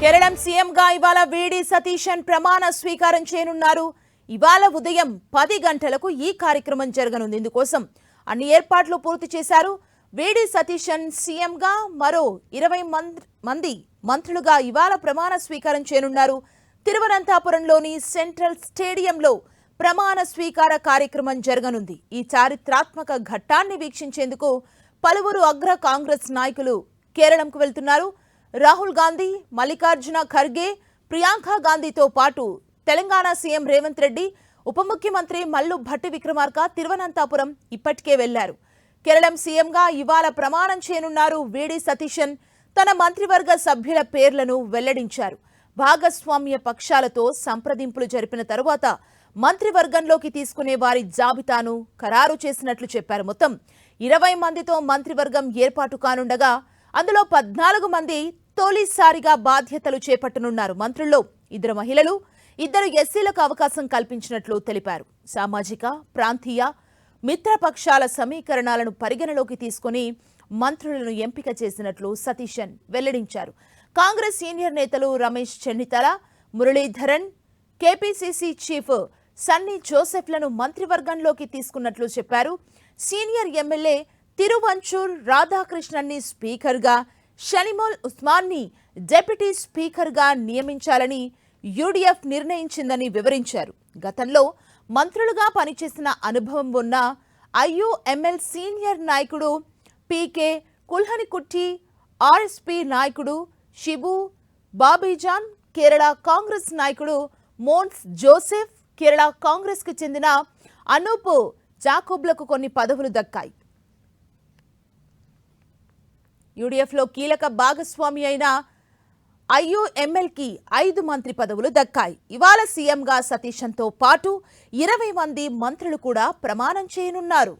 కేరళం సీఎంగా ఇవాళ వీడి సతీశన్ ప్రమాణ స్వీకారం చేయనున్నారు. ఇవాళ ఉదయం 10 గంటలకు ఈ కార్యక్రమం జరగనుంది. ఇందుకోసం అన్ని ఏర్పాట్లు పూర్తి చేశారు. వీడి సతీశన్ సీఎంగా మరో 20 మంది మంత్రులుగా ఇవాళ ప్రమాణ స్వీకారం చేయనున్నారు. తిరువనంతపురంలోని సెంట్రల్ స్టేడియంలో ప్రమాణ స్వీకార కార్యక్రమం జరగనుంది. ఈ చారిత్రాత్మక ఘట్టాన్ని వీక్షించేందుకు పలువురు అగ్ర కాంగ్రెస్ నాయకులు కేరళంకు వెళ్తున్నారు. రాహుల్ గాంధీ, మల్లికార్జున ఖర్గే, ప్రియాంక గాంధీతో పాటు తెలంగాణ సీఎం రేవంత్ రెడ్డి, ఉప ముఖ్యమంత్రి మల్లు భట్టి విక్రమార్క తిరువనంతపురం ఇప్పటికే వెళ్లారు. కేరళం సీఎంగా ఇవాళ ప్రమాణం చేయనున్నారు వీడి సతీశన్. తన మంత్రివర్గ సభ్యుల పేర్లను వెల్లడించారు. భాగస్వామ్య పక్షాలతో సంప్రదింపులు జరిపిన తరువాత మంత్రివర్గంలోకి తీసుకునే వారి జాబితాను ఖరారు చేసినట్లు చెప్పారు. మొత్తం 20 మందితో మంత్రివర్గం ఏర్పాటు కానుండగా అందులో 14 మంది తొలిసారిగా బాధ్యతలు చేపట్టనున్నారు. మంత్రుల్లో 2 మహిళలు, 2 ఎస్సీలకు అవకాశం కల్పించినట్లు తెలిపారు. సామాజిక, ప్రాంతీయ, మిత్రపక్షాల సమీకరణాలను పరిగణలోకి తీసుకుని మంత్రులను ఎంపిక చేసినట్లు సతీశన్ వెల్లడించారు. కాంగ్రెస్ సీనియర్ నేతలు రమేష్ చెన్నితల, మురళీధరన్, కేపీసీసీ చీఫ్ సన్నీ జోసెఫ్లను మంత్రివర్గంలోకి తీసుకున్నట్లు చెప్పారు. సీనియర్ ఎమ్మెల్యే తిరువంచూర్ రాధాకృష్ణన్ని స్పీకర్గా, షనిమోల్ ఉస్మాన్ని డిప్యూటీ స్పీకర్గా నియమించాలని యూడీఎఫ్ నిర్ణయించిందని వివరించారు. గతంలో మంత్రులుగా పనిచేసిన అనుభవం ఉన్న ఐయుఎంఎల్ సీనియర్ నాయకుడు పీకే కుల్హనికుట్టి, ఆర్ఎస్పీ నాయకుడు షిబు బాబీజాన్, కేరళ కాంగ్రెస్ నాయకుడు మోన్స్ జోసెఫ్, కేరళ కాంగ్రెస్కు చెందిన అనూప్ జాకోబ్లకు కొన్ని పదవులు దక్కాయి. యూడీఎఫ్లో కీలక భాగస్వామి అయిన ఐయుఎంఎల్కి 5 మంత్రి పదవులు దక్కాయి. ఇవాళ సీఎంగా సతీశన్తో పాటు 20 మంది మంత్రులు కూడా ప్రమాణం చేయనున్నారు.